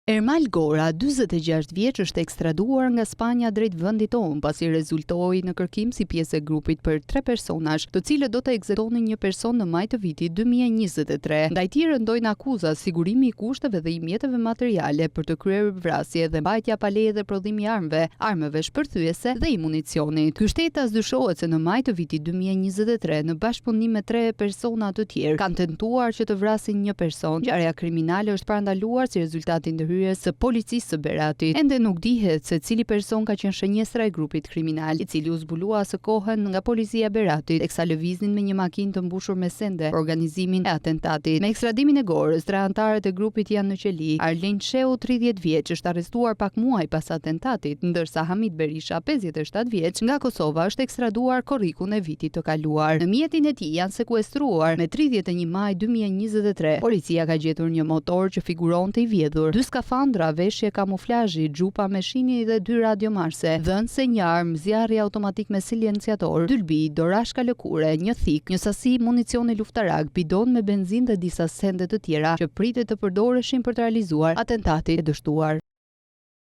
Ermal Gora, 46 vjeç, është ekstraduar nga Spanja drejt vendit tonë pasi rezultoi në kërkim si pjesë e grupit për 3 personazh, të cilët do të ekzekutonin një person në maj të vitit 2023. Ndaj tij rëndojnë akuza sigurimi i kushteve dhe i mjeteve materiale për të kryer vrasje dhe mbajtja pa leje dhe prodhimi i armëve shpërthyese dhe i municionit. Ky shtetas dyshohet se në maj të vitit 2023 në bashkëpunim me 3 persona të tjerë kanë tentuar që të vrasin një person. Ngjarja kriminale është parandaluar si rezultati së policisë së Beratit. Ende nuk dihet se cili person ka qenë shënjestra e grupit kriminal, i cili u zbulua së kohën nga policia e Beratit, teksa lëviznin me një makinë të mbushur me sende për organizimin e atentatit. Me ekstradimin e Gorës, 3 anëtarët e grupit janë në qeli. Arlen Sheu, 30 vjeç, është arrestuar pak muaj pas atentatit, ndërsa Hamid Berisha, 57 vjeç, nga Kosova është ekstraduar korrikun e vitit të kaluar. Në mjetin e tij janë sekuestruar me 31 maj 2023. Policia ka gjetur një motor që figuronte i vjedhur, 2 skafandra, veshje kamuflazhi, xhupa me shini dhe 2 radiomarse, dhënse një armë, zjarri automatik me silenciator, dylbi, dorashka lëkure, një thik, një sasi municioni luftarak, bidon me benzinë dhe disa sende të tjera që pritet të përdoreshin për të realizuar atentatin e dështuar.